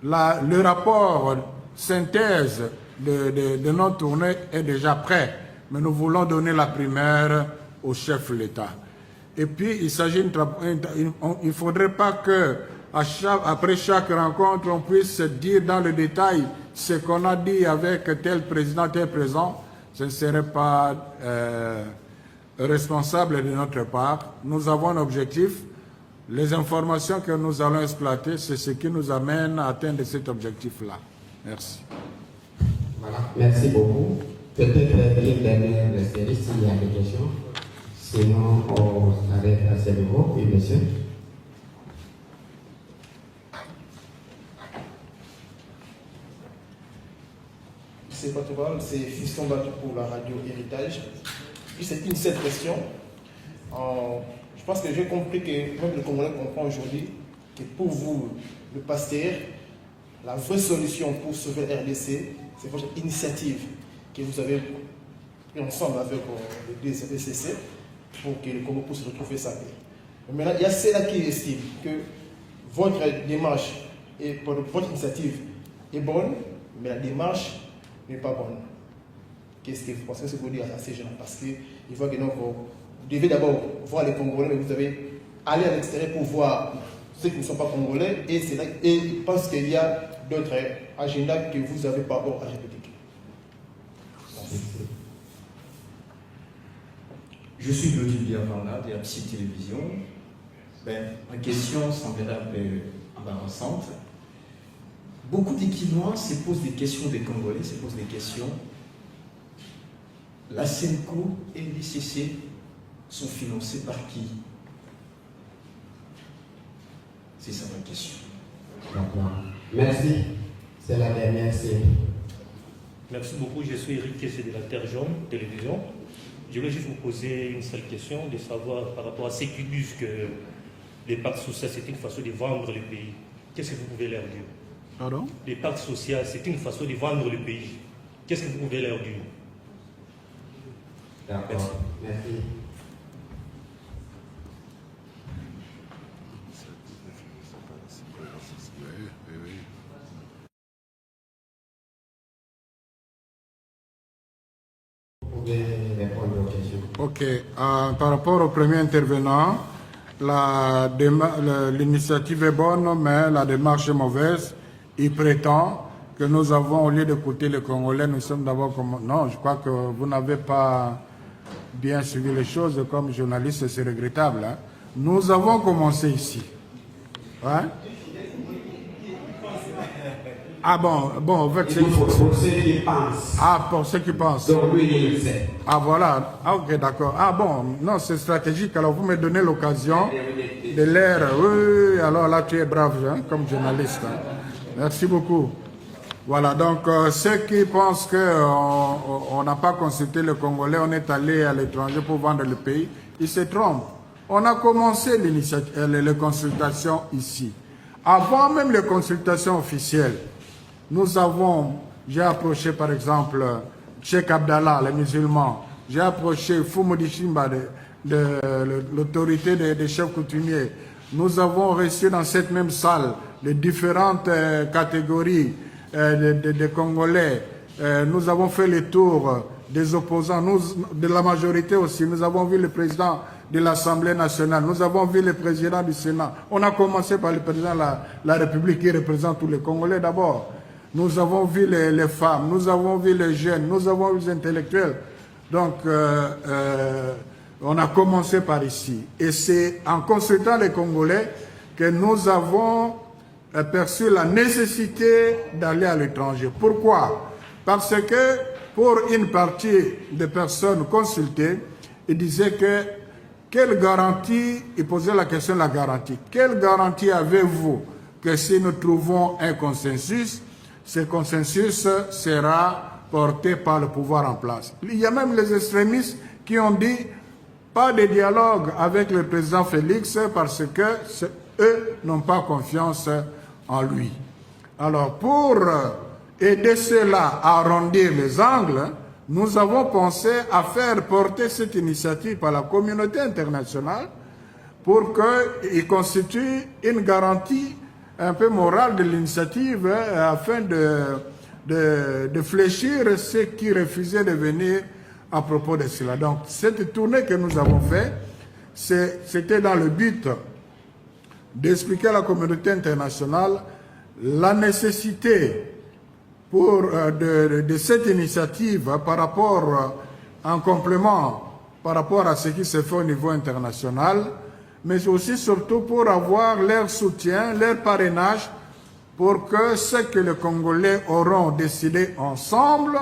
le rapport synthèse de notre tournée est déjà prêt, mais nous voulons donner la primaire au chef de l'État. Et puis, il ne faudrait pas que, après chaque rencontre, on puisse dire dans le détail ce qu'on a dit avec tel président, tel président. Ce ne serait pas responsable de notre part. Nous avons un objectif. Les informations que nous allons exploiter, c'est ce qui nous amène à atteindre cet objectif-là. Merci. Voilà, merci beaucoup. Peut-être une dernière série s'il y a des questions. Sinon, on arrête à ce niveau. Oui, monsieur. C'est pas tout mal, c'est Fiston Batou pour la radio Héritage. Puis c'est une seule question. Je pense que j'ai compris que même le Congolais comprend aujourd'hui que pour vous, le pasteur, la vraie solution pour sauver le RDC, c'est votre initiative que vous avez pris ensemble avec le DCC pour que le Congo puisse retrouver sa paix. Mais maintenant, il y a ceux-là qui estiment que votre démarche et votre initiative est bonne, mais la démarche n'est pas bonne. Qu'est-ce que vous pensez que vous dire à ces gens? Parce qu'ils voient que donc, vous devez d'abord voir les Congolais, mais vous devez aller à l'extérieur pour voir ceux qui ne sont pas Congolais, et ils pensent qu'il y a d'autres agendas que vous n'avez pas encore à République. Je suis Claudie Biavarna de la Psy Télévision. Ma question semblerait un peu embarrassante. Beaucoup de Quinois se posent des questions, des Congolais se posent des questions. La SENCO et l'ICC sont financés par qui? C'est ça ma question. D'accord. Merci. C'est la dernière série. Merci beaucoup. Je suis Eric Kessé de la Terre Jaune Télévision. Je voulais juste vous poser une seule question, de savoir par rapport à ceux qui disent que les pactes sociaux, c'est une façon de vendre le pays. Qu'est-ce que vous pouvez leur dire? Pardon? Les pactes sociaux, c'est une façon de vendre le pays. Qu'est-ce que vous pouvez leur dire? D'accord. Merci. Vous pouvez répondre aux questions. Ok. Par rapport au premier intervenant, l'initiative est bonne, mais la démarche est mauvaise. Il prétend que nous avons, au lieu d'écouter les Congolais, nous sommes d'abord comme... Non, je crois que vous n'avez pas bien suivi les choses comme journaliste, c'est regrettable. Hein. Nous avons commencé ici. Ouais? Ah bon, en fait, pour ceux qui pensent. Ah, pour ceux qui pensent. Donc lui, il le sait. Ah voilà, ah, ok, d'accord. Ah bon, non, c'est stratégique. Alors vous me donnez l'occasion de l'air. Oui, alors là tu es brave hein, comme journaliste. Hein. Merci beaucoup. Voilà, donc ceux qui pensent qu'on n'a pas consulté le Congolais, on est allé à l'étranger pour vendre le pays, ils se trompent. On a commencé les consultations ici. Avant même les consultations officielles, j'ai approché par exemple Cheikh Abdallah, les musulmans, j'ai approché Fumudi Shimba, l'autorité des chefs coutumiers. Nous avons reçu dans cette même salle les différentes catégories des Congolais. Nous avons fait le tour des opposants, de la majorité aussi. Nous avons vu le président de l'Assemblée nationale, nous avons vu le président du Sénat. On a commencé par le président de la République qui représente tous les Congolais d'abord. Nous avons vu les femmes, nous avons vu les jeunes, nous avons vu les intellectuels. Donc, on a commencé par ici. Et c'est en consultant les Congolais que nous avons perçu la nécessité d'aller à l'étranger. Pourquoi? Parce que pour une partie des personnes consultées, ils disaient que quelle garantie, ils posaient la question de la garantie. Quelle garantie avez-vous que si nous trouvons un consensus, ce consensus sera porté par le pouvoir en place? Il y a même les extrémistes qui ont dit pas de dialogue avec le président Félix parce que eux n'ont pas confiance en lui. Alors pour aider ceux-là à arrondir les angles, nous avons pensé à faire porter cette initiative par la communauté internationale pour qu'il constitue une garantie un peu morale de l'initiative afin de fléchir ceux qui refusaient de venir à propos de cela. Donc cette tournée que nous avons faite, c'était dans le but d'expliquer à la communauté internationale la nécessité de cette initiative par rapport, en complément par rapport à ce qui se fait au niveau international, mais aussi surtout pour avoir leur soutien, leur parrainage, pour que ce que les Congolais auront décidé ensemble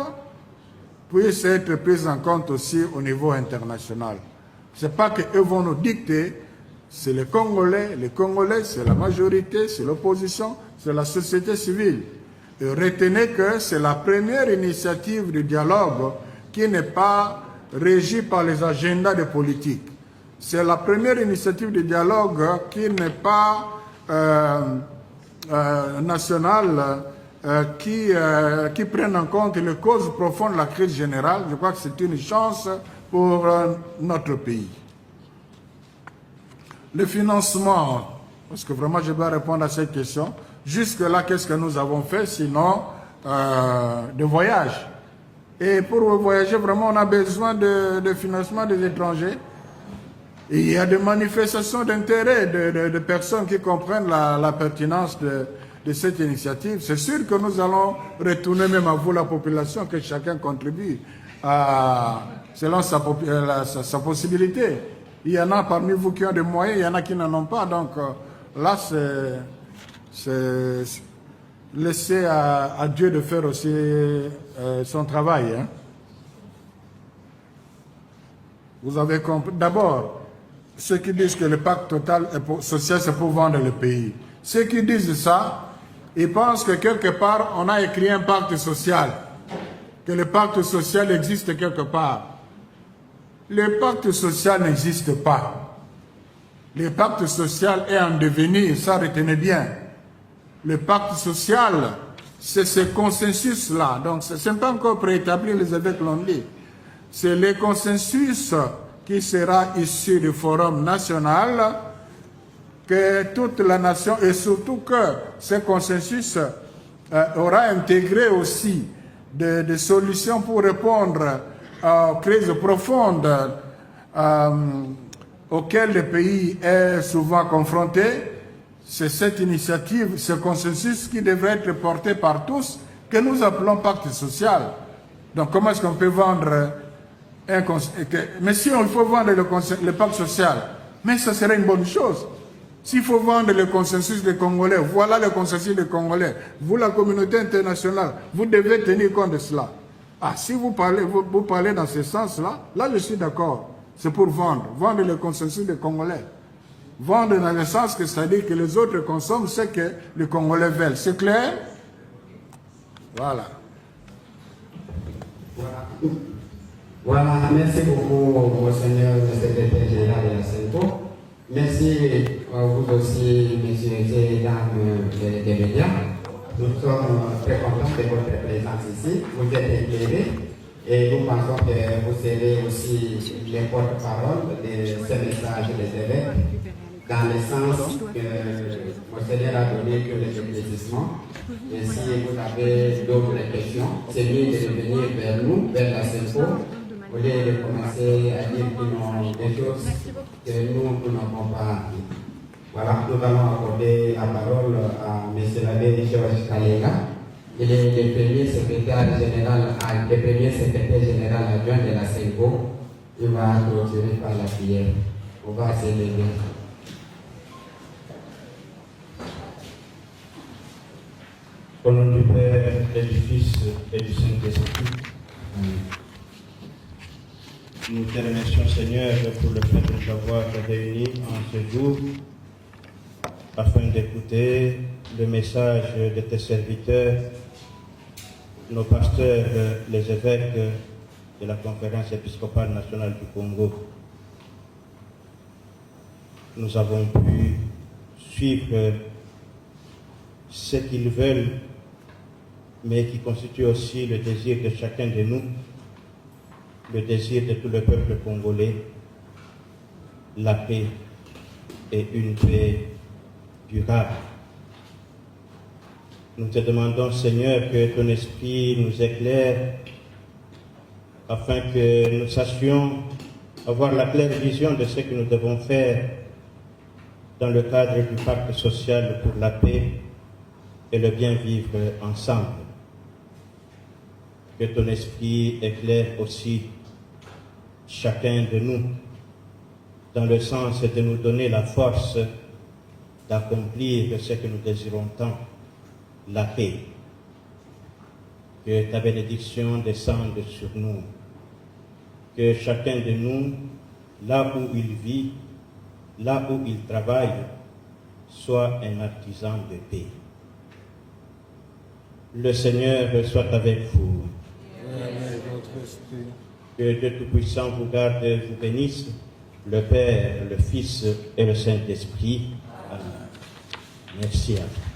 puisse être pris en compte aussi au niveau international. Ce n'est pas qu'eux vont nous dicter, c'est les Congolais, c'est la majorité, c'est l'opposition, c'est la société civile. Et retenez que c'est la première initiative de dialogue qui n'est pas régie par les agendas des politiques. C'est la première initiative de dialogue qui n'est pas nationale, qui prenne en compte les causes profondes de la crise générale. Je crois que c'est une chance pour notre pays. Le financement, parce que vraiment je dois répondre à cette question. Jusque-là, qu'est-ce que nous avons fait sinon de voyage? Et pour voyager, vraiment, on a besoin de financement des étrangers. Et il y a des manifestations d'intérêt de personnes qui comprennent la pertinence de cette initiative. C'est sûr que nous allons retourner même à vous, la population, que chacun contribue selon sa possibilité. Il y en a parmi vous qui ont des moyens, il y en a qui n'en ont pas. Donc là, c'est laisser à Dieu de faire aussi son travail. Hein. Vous avez compris. D'abord, ceux qui disent que le pacte social, c'est pour vendre le pays. Ceux qui disent ça, ils pensent que quelque part, on a écrit un pacte social, que le pacte social existe quelque part. Le pacte social n'existe pas. Le pacte social est en devenir, ça retenez bien. Le pacte social, c'est ce consensus-là. Donc, ce n'est pas encore préétabli, les évêques l'ont dit. C'est le consensus qui sera issu du Forum national, que toute la nation, et surtout que ce consensus aura intégré aussi des solutions pour répondre aux crises profondes auxquelles le pays est souvent confronté. C'est cette initiative, ce consensus qui devrait être porté par tous, que nous appelons pacte social. Donc comment est-ce qu'on peut vendre un consensus? Mais si on faut vendre le pacte social, Mais ça serait une bonne chose. S'il faut vendre le consensus des Congolais, voilà le consensus des Congolais. Vous, la communauté internationale, vous devez tenir compte de cela. Ah, si vous parlez dans ce sens-là, là je suis d'accord. C'est pour vendre le consensus des Congolais. Vendre dans le sens que ça dit que les autres consomment ce que les Congolais veulent. C'est clair? Voilà. Voilà, merci beaucoup, Monseigneur le secrétaire général de la CENCO. Merci vous aussi, messieurs et dames des médias. Nous sommes très contents de votre présence ici. Vous êtes éclairés et nous pensons que vous serez aussi les porte-parole de ce message des évêques dans le sens que Monseigneur a donné que les éclaircissements. Et si vous avez d'autres questions, c'est mieux de revenir vers nous, vers la CENCO, au lieu de commencer à dire des choses que nous n'avons pas. Voilà, nous allons accorder la parole à M. l'abbé Georges Kalenga. Il est le premier secrétaire général adjoint de la CENCO. Il va clôturer par la prière. On va s'élever. Au nom du Père, et du Fils et du Saint-Esprit. Nous te remercions, Seigneur, pour le fait de nous avoir réunis en ce jour afin d'écouter le message de tes serviteurs, nos pasteurs, les évêques de la Conférence épiscopale nationale du Congo. Nous avons pu suivre ce qu'ils veulent, mais qui constitue aussi le désir de chacun de nous, le désir de tout le peuple congolais, la paix et une paix durable. Nous te demandons, Seigneur, que ton esprit nous éclaire afin que nous sachions avoir la claire vision de ce que nous devons faire dans le cadre du pacte social pour la paix et le bien vivre ensemble. Que ton esprit éclaire aussi chacun de nous dans le sens de nous donner la force d'accomplir ce que nous désirons tant, la paix. Que ta bénédiction descende sur nous. Que chacun de nous, là où il vit, là où il travaille, soit un artisan de paix. Le Seigneur soit avec vous. Que Dieu Tout-Puissant vous garde et vous bénisse, le Père, le Fils et le Saint-Esprit. Amen. Merci à vous.